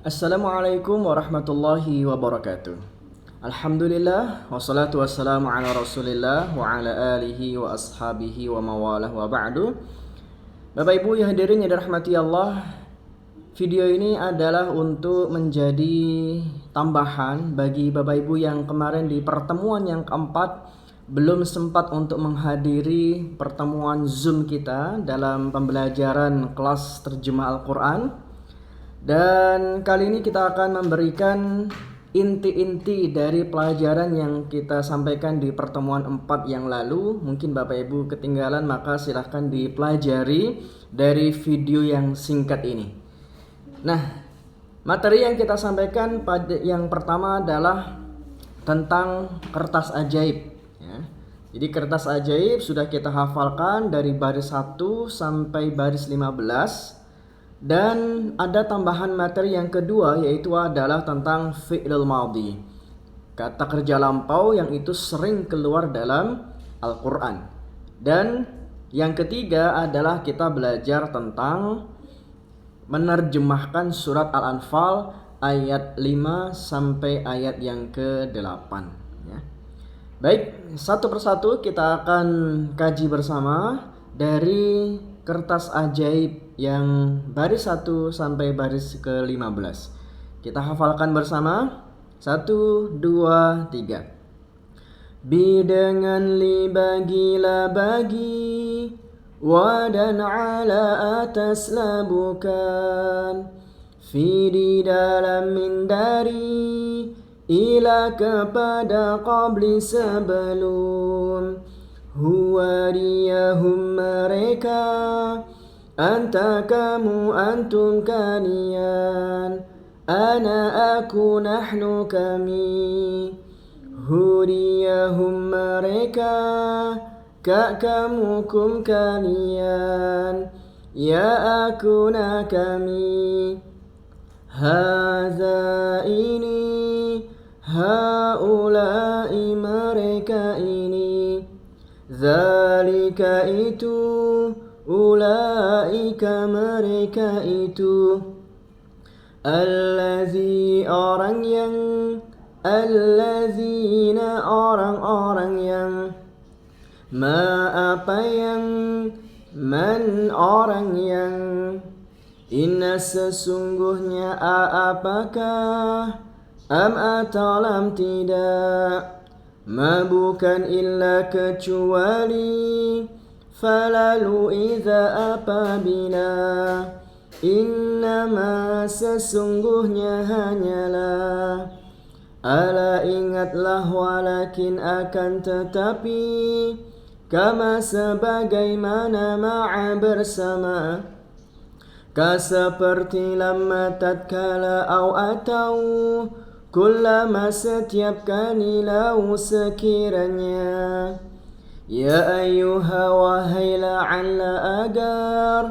Assalamualaikum warahmatullahi wabarakatuh. Alhamdulillah wassalatu wassalamu ala Rasulillah wa ala alihi wa ashabihi wa mawalah wa ba'du. Bapak Ibu yang hadirin yang dirahmati Allah, video ini adalah untuk menjadi tambahan bagi Bapak Ibu yang kemarin di pertemuan yang keempat belum sempat untuk menghadiri pertemuan Zoom kita dalam pembelajaran kelas terjemah Al-Quran. Dan kali ini kita akan memberikan inti-inti dari pelajaran yang kita sampaikan di pertemuan 4 yang lalu. Mungkin Bapak Ibu ketinggalan, maka silahkan dipelajari dari video yang singkat ini. Nah, materi yang kita sampaikan pada yang pertama adalah tentang kertas ajaib ya. Jadi kertas ajaib sudah kita hafalkan dari baris 1 sampai baris 15. Dan ada tambahan materi yang kedua, yaitu adalah tentang fi'lul madhi, kata kerja lampau yang itu sering keluar dalam Al-Quran. Dan yang ketiga adalah kita belajar tentang menerjemahkan surat Al-Anfal ayat 5 sampai ayat yang ke-8 ya. Baik, satu persatu kita akan kaji bersama dari kertas ajaib yang baris 1 sampai baris ke-15. Kita hafalkan bersama. 1, 2, 3. Bi dengan li bagilah bagi, wa dan ala atas la bukan, fi di dalam min dari, ila kepada qabli sebelum, huwa riyahum mereka, anta kamu antum kalian, ana aku nahnu kami, huriyahum mereka, ka kamu kum kalian, ya aku na kami, haza ini, haulai mereka ini, zalika itu, ulaika mereka itu, allazi orang yang, allazina orang-orang yang, ma apa yang, man orang yang, inna sesungguhnya apakah, am atalam tidak, ma bukan illa kecuali, falalu idza apabila, innama sesungguhnya hanyalah, ala ingatlah walakin akan tetapi, kama sebagaimana ma'a bersama, ka seperti lamma tatkala au atau, kullama setiap kali lau sekiranya, ya ayuha wahai la'alla agar,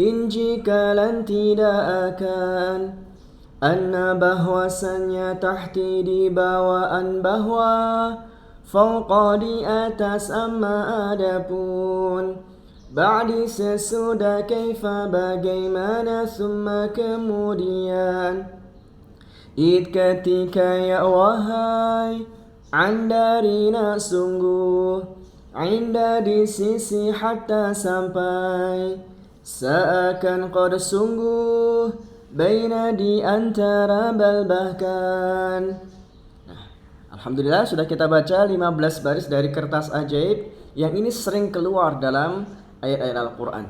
in jikalan tidak akan, anna bahwasannya tahti di bawaan bahwa, fauqa di atas amma adapun, ba'di sesudah kaifa bagaimana, summa kemudian, id ketika ya wahai, andarina sungguh, inda di sisi hatta sampai, seakan qad sungguh, baina di antara bal bahkan. Nah, alhamdulillah sudah kita baca 15 baris dari kertas ajaib yang ini sering keluar dalam ayat-ayat Al-Quran.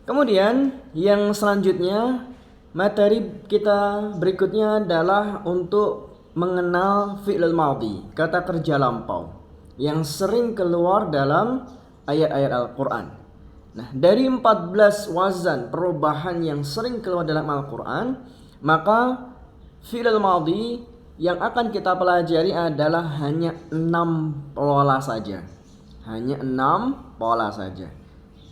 Kemudian yang selanjutnya, materi kita berikutnya adalah untuk mengenal fi'lul madhi, kata kerja lampau yang sering keluar dalam ayat-ayat Al-Quran. Nah, dari 14 wazan perubahan yang sering keluar dalam Al-Quran, maka fi'lul madhi yang akan kita pelajari adalah hanya 6 pola saja. Hanya 6 pola saja.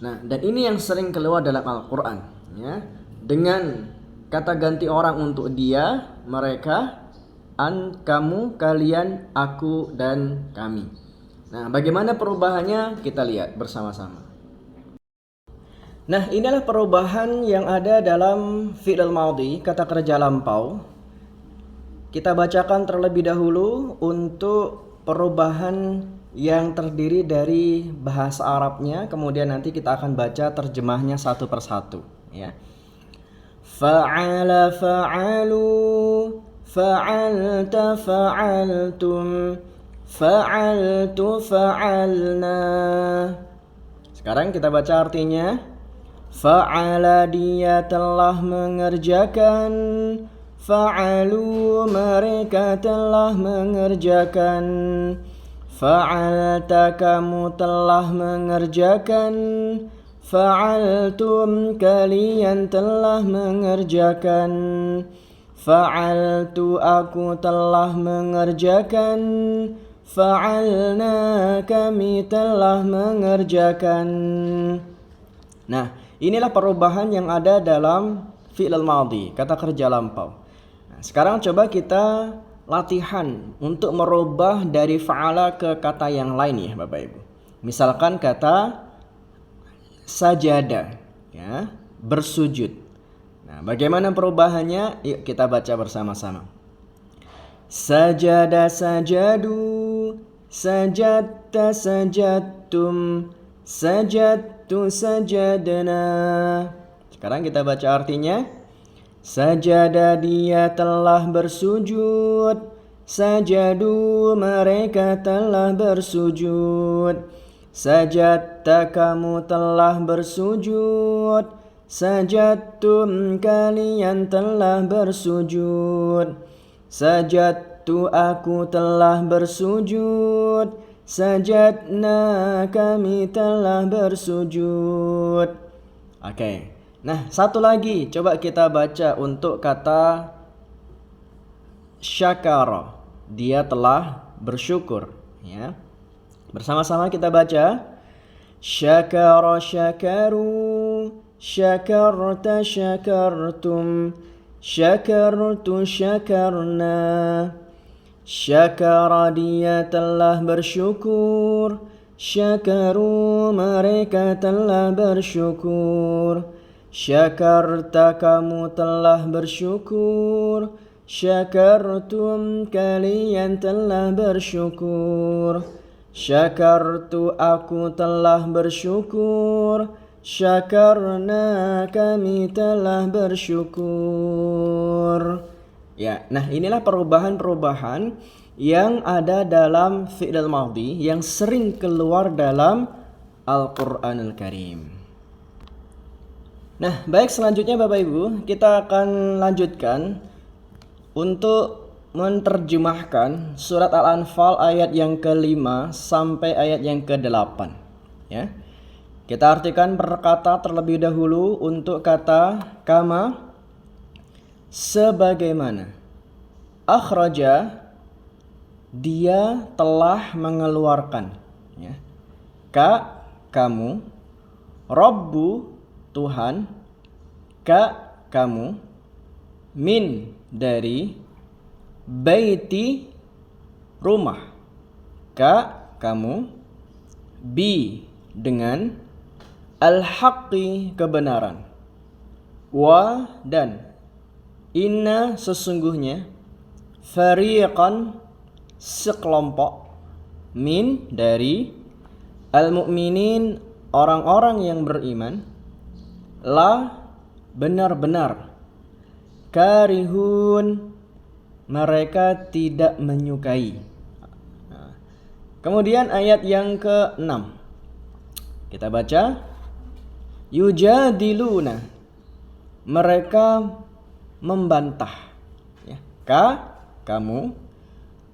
Nah, dan ini yang sering keluar dalam Al-Quran ya. Dengan kata ganti orang untuk dia, mereka, an, kamu, kalian, aku, dan kami. Nah, bagaimana perubahannya kita lihat bersama-sama. Nah, inilah perubahan yang ada dalam fi'il madhi, kata kerja lampau. Kita bacakan terlebih dahulu untuk perubahan yang terdiri dari bahasa Arabnya, kemudian nanti kita akan baca terjemahnya satu persatu, ya. Fa'ala fa'alu, fa'alta fa'altum, fa'altu fa'alna. Sekarang kita baca artinya. Fa'ala dia telah mengerjakan, fa'alu mereka telah mengerjakan, fa'alta kamu telah mengerjakan, fa'altum kalian telah mengerjakan, fa'altu aku telah mengerjakan, fa'alna kami telah mengerjakan. Nah, inilah perubahan yang ada dalam fi'il madhi, kata kerja lampau. Nah, sekarang coba kita latihan untuk merubah dari fa'ala ke kata yang lain, ya Bapak Ibu. Misalkan kata sajada, ya, bersujud. Nah, bagaimana perubahannya? Yuk kita baca bersama-sama. Sajada sajadu, sajadta sajadtum, sajadtu sajadna. Sekarang kita baca artinya. Sajada dia telah bersujud, sajadu mereka telah bersujud, sajadta kamu telah bersujud, sajadtum kalian telah bersujud, sajadtu aku telah bersujud, sajadna kami telah bersujud. Oke. Nah, satu lagi coba kita baca untuk kata syakara. Dia telah bersyukur, ya. Bersama-sama kita baca. Syakara syakaru, syakarta syakartum, syakartu syakarna. Syakara dia telah bersyukur, syakaru mereka telah bersyukur, syakarta kamu telah bersyukur, syakartum kalian telah bersyukur, syakartu aku telah bersyukur, syakarna kami telah bersyukur. Ya, nah inilah perubahan-perubahan yang ada dalam fi'il madhi yang sering keluar dalam Al-Qur'anul Karim. Nah, baik, selanjutnya Bapak Ibu, kita akan lanjutkan untuk menerjemahkan surat Al-Anfal ayat yang ke-5 sampai ayat yang ke-8, ya. Kita artikan per kata terlebih dahulu untuk kata kama, sebagaimana. Akhraja, dia telah mengeluarkan, ya. Ka, kamu. Rabbu, Tuhan. Ka, kamu. Min, dari. Baiti, rumah. Ka, kamu. Bi, dengan. Al-haqqi, kebenaran. Wa, dan. Inna, sesungguhnya. Fariqan, sekelompok. Min, dari. Al-mu'minin, orang-orang yang beriman. La, benar-benar. Karihun, mereka tidak menyukai. Kemudian ayat yang ke-6 kita baca. Yujadiluna, mereka membantah, ya. Ka, kamu.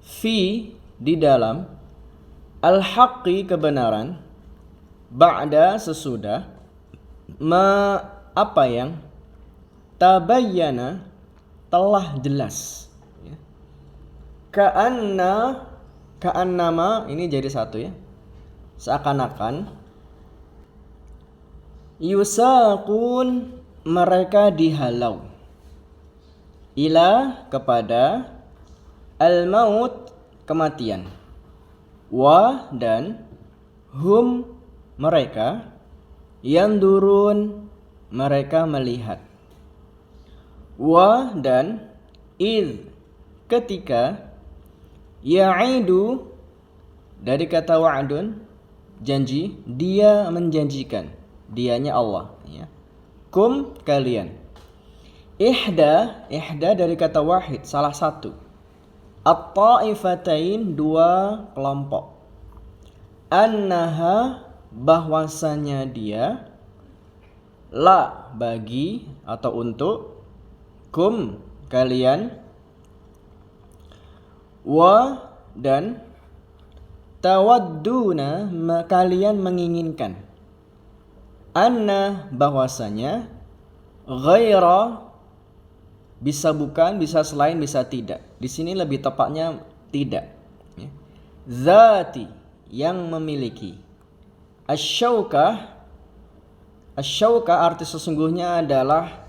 Fi, di dalam. Al-haqqi, kebenaran. Ba'da, sesudah. Ma, apa yang. Tabayyana, telah jelas, ya. Ka'annama, ini jadi satu, ya. Seakan-akan. Yusaqun, mereka dihalau. Ila, kepada. Al-maut, kematian. Wa, dan. Hum, mereka. Yandurun, mereka melihat. Wa dan id ketika ya'idu dari kata wa'dun janji, dia menjanjikan, dianya Allah ya. Kum kalian. Ihda dari kata wahid, salah satu. At-ta'ifatain dua kelompok. Annaha bahwasanya dia, la bagi atau untuk, kum kalian, wa dan tawadduna kalian menginginkan. Anna bahwasanya, ghaira bisa bukan, bisa selain, bisa tidak. Di sini lebih tepatnya tidak. Zati yang memiliki. Asyaukah arti sesungguhnya adalah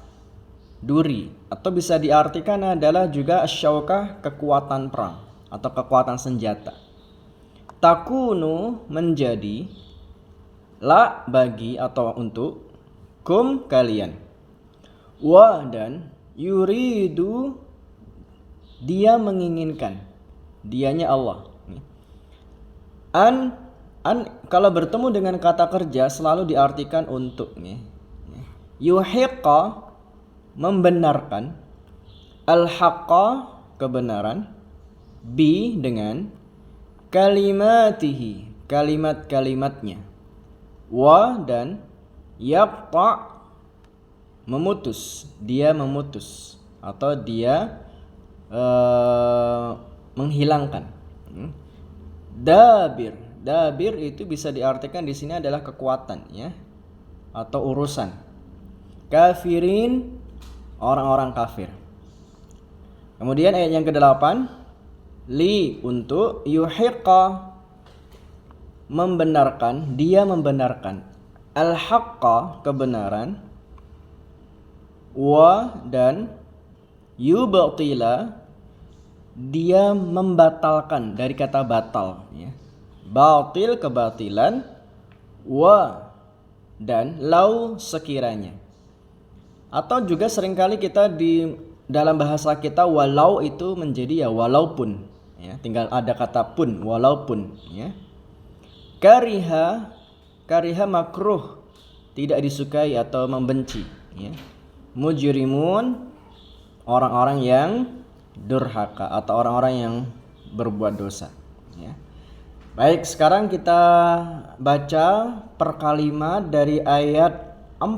duri, atau bisa diartikan adalah juga asyaukah kekuatan perang atau kekuatan senjata. Takunu menjadi, la bagi atau untuk, kum kalian, wa dan yuridu dia menginginkan, dianya Allah. An kalau bertemu dengan kata kerja selalu diartikan untuk. Yuhiqqa membenarkan, al-haqqa kebenaran, bi dengan kalimatihi kalimat-kalimatnya, wa dan yaqta memutus, dia memutus atau dia menghilangkan. Dabir itu bisa diartikan di sini adalah kekuatan ya, atau urusan. Kafirin orang-orang kafir. Kemudian ayat yang ke-8, li untuk, yuhiqqa membenarkan, dia membenarkan, al-haqqa kebenaran, wa dan yubtila dia membatalkan, dari kata batal ya. Batil kebatilan, wa dan lau sekiranya. Atau juga seringkali kita di dalam bahasa kita walau itu menjadi ya walaupun ya, tinggal ada kata pun, walaupun ya. Kariha makruh, tidak disukai atau membenci ya. Mujrimun orang-orang yang durhaka atau orang-orang yang berbuat dosa ya. Baik, sekarang kita baca per kalimat dari ayat 4,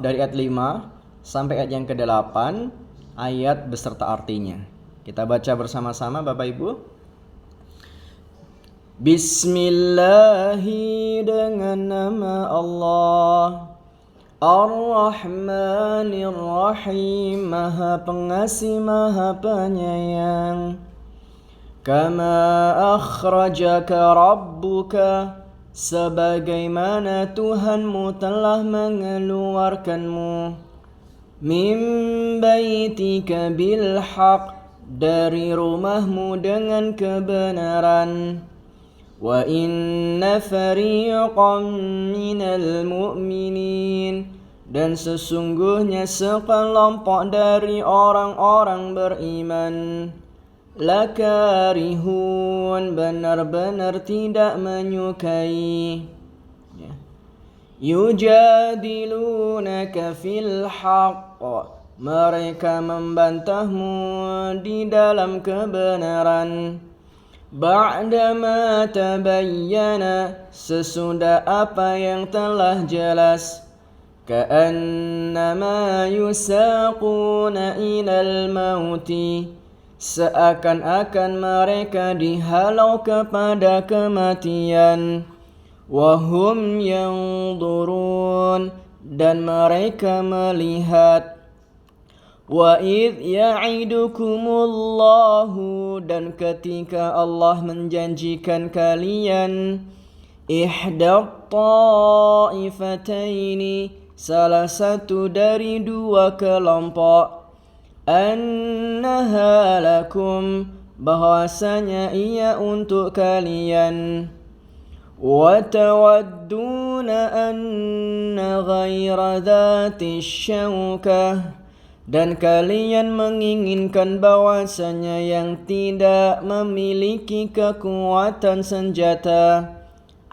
dari ayat 5 sampai ayat yang ke-8, ayat beserta artinya. Kita baca bersama-sama Bapak Ibu. Bismillahi dengan nama Allah, Ar-Rahmanir-Rahim, Maha Pengasih, Maha Penyayang. Kama akhrajaka Rabbuka, sebagaimana Tuhanmu telah mengeluarkanmu, min baitika bil haq, dari rumahmu dengan kebenaran. Wa inna fariqan minal mu'minin, dan sesungguhnya sekelompok dari orang-orang beriman, lakarihun benar-benar tidak menyukai. Yujadilunaka fil haqq, mereka membantahmu di dalam kebenaran. Ba'dama tabayyana, sesudah apa yang telah jelas. Ka'annama yusaquna ilal mauti, seakan-akan mereka dihalau kepada kematian. Wahum yanzurun, dan mereka melihat. Wa idh ya'idukumullahu, dan ketika Allah menjanjikan kalian, ihdat ta'ifataini, salah satu dari dua kelompok, annaha lakum, bahwasanya ia untuk kalian. وتودون أن غير ذات الشوكة, dan kalian menginginkan bahwasanya yang tidak memiliki kekuatan senjata,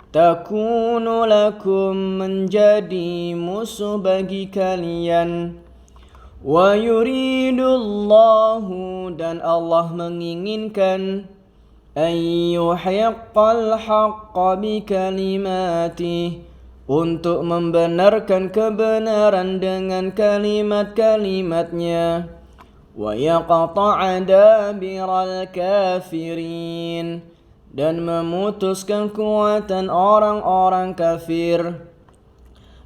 takunu lakum, menjadi musuh bagi kalian. Wa yuridullahu, dan Allah menginginkan, ayyuhiqqal haqqa bikalimati, untuk membenarkan kebenaran dengan kalimat-kalimatnya, wa yaqta'a dabiral kafirin, dan memutus kekuatan orang-orang kafir,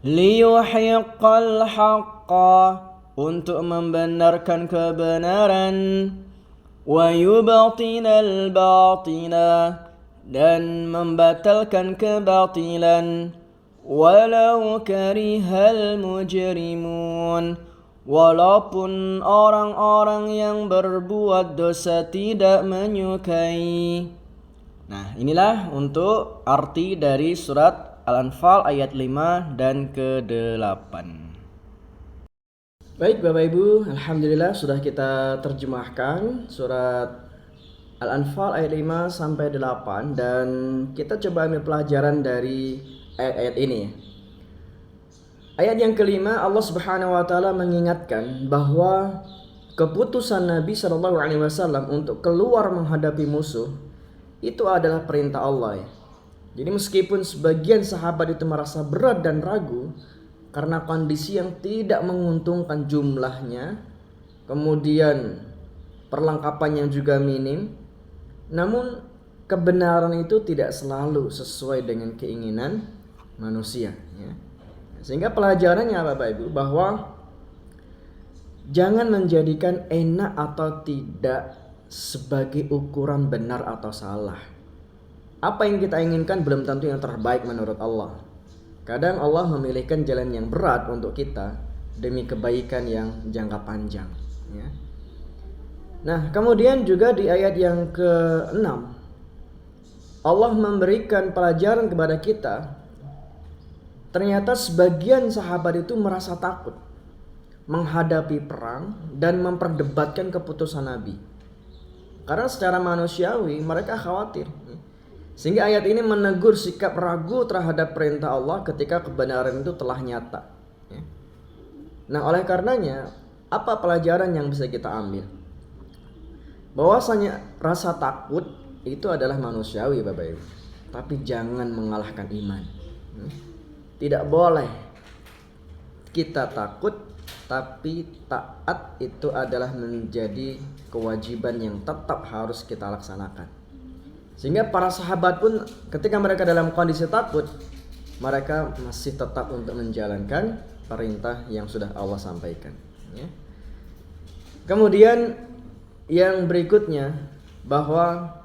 liyuhiqqal haqqa, untuk membenarkan kebenaran, wa yubtinal batila, dan membatalkan kebatilan, walau karihal mujrimun, walaupun orang-orang yang berbuat dosa tidak menyukai. Nah, inilah untuk arti dari surat Al-Anfal ayat 5 dan ke-8. Baik Bapak Ibu, alhamdulillah sudah kita terjemahkan surat Al-Anfal ayat 5 sampai 8, dan kita coba ambil pelajaran dari ayat-ayat ini. Ayat yang kelima, Allah Subhanahu wa taala mengingatkan bahwa keputusan Nabi Shallallahu alaihi wasallam untuk keluar menghadapi musuh itu adalah perintah Allah. Jadi meskipun sebagian sahabat itu merasa berat dan ragu karena kondisi yang tidak menguntungkan jumlahnya, kemudian perlengkapan yang juga minim, namun kebenaran itu tidak selalu sesuai dengan keinginan manusia, ya. Sehingga pelajarannya Bapak Ibu, bahwa jangan menjadikan enak atau tidak sebagai ukuran benar atau salah. Apa yang kita inginkan belum tentu yang terbaik menurut Allah. Kadang Allah memilihkan jalan yang berat untuk kita demi kebaikan yang jangka panjang, ya. Nah, kemudian juga di ayat yang ke-6, Allah memberikan pelajaran kepada kita. Ternyata sebagian sahabat itu merasa takut menghadapi perang dan memperdebatkan keputusan Nabi, karena secara manusiawi mereka khawatir. Sehingga ayat ini menegur sikap ragu terhadap perintah Allah ketika kebenaran itu telah nyata. Nah, oleh karenanya, apa pelajaran yang bisa kita ambil? Bahwasanya rasa takut itu adalah manusiawi Bapak Ibu, tapi jangan mengalahkan iman. Tidak boleh kita takut, tapi taat itu adalah menjadi kewajiban yang tetap harus kita laksanakan. Sehingga para sahabat pun ketika mereka dalam kondisi takut, mereka masih tetap untuk menjalankan perintah yang sudah Allah sampaikan, ya. Kemudian yang berikutnya, bahwa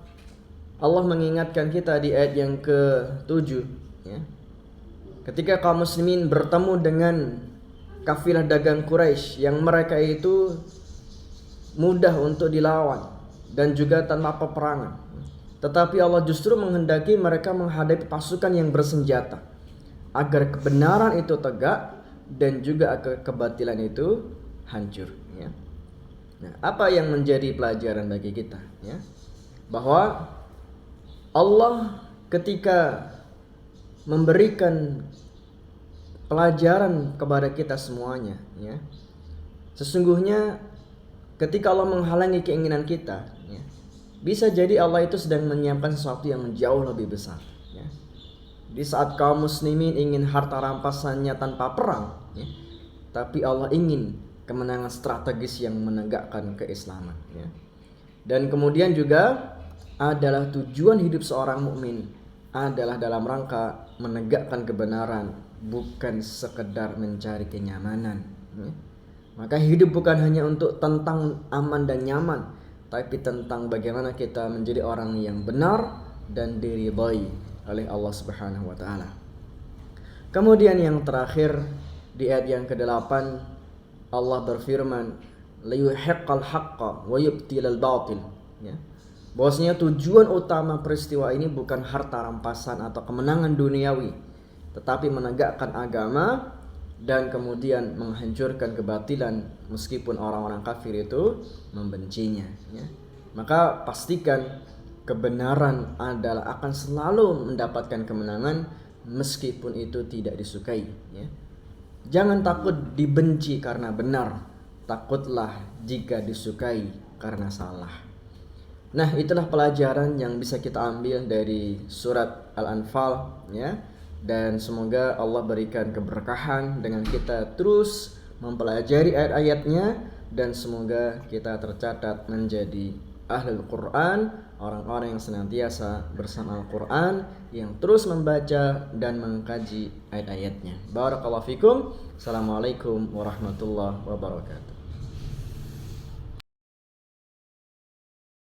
Allah mengingatkan kita di ayat yang ke-7, ya. Ketika kaum muslimin bertemu dengan kafilah dagang Quraisy yang mereka itu mudah untuk dilawan dan juga tanpa peperangan, tetapi Allah justru menghendaki mereka menghadapi pasukan yang bersenjata agar kebenaran itu tegak dan juga agar kebatilan itu hancur, ya. Nah, apa yang menjadi pelajaran bagi kita, ya? Bahwa Allah ketika memberikan pelajaran kepada kita semuanya, ya. Sesungguhnya ketika Allah menghalangi keinginan kita, ya, bisa jadi Allah itu sedang menyiapkan sesuatu yang jauh lebih besar, ya. Di saat kaum muslimin ingin harta rampasannya tanpa perang, ya, tapi Allah ingin kemenangan strategis yang menegakkan keislaman, ya. Dan kemudian juga adalah tujuan hidup seorang mukmin adalah dalam rangka menegakkan kebenaran, bukan sekedar mencari kenyamanan, ya. Maka hidup bukan hanya untuk tentang aman dan nyaman, tapi tentang bagaimana kita menjadi orang yang benar dan diridhai oleh Allah Subhanahu wa taala. Kemudian yang terakhir di ayat yang ke-8, Allah berfirman, liyuhiqqal haqqa wa yubtilal batil, ya. Bahwasanya tujuan utama peristiwa ini bukan harta rampasan atau kemenangan duniawi, tetapi menegakkan agama dan kemudian menghancurkan kebatilan meskipun orang-orang kafir itu membencinya, ya. Maka pastikan kebenaran adalah akan selalu mendapatkan kemenangan meskipun itu tidak disukai, ya. Jangan takut dibenci karena benar, takutlah jika disukai karena salah. Nah, itulah pelajaran yang bisa kita ambil dari surat Al-Anfal, ya. Dan semoga Allah berikan keberkahan dengan kita terus mempelajari ayat-ayatnya, dan semoga kita tercatat menjadi ahlul Quran, orang-orang yang senantiasa bersama Al-Quran, yang terus membaca dan mengkaji ayat-ayatnya. Barakallahu fikum. Assalamualaikum warahmatullahi wabarakatuh.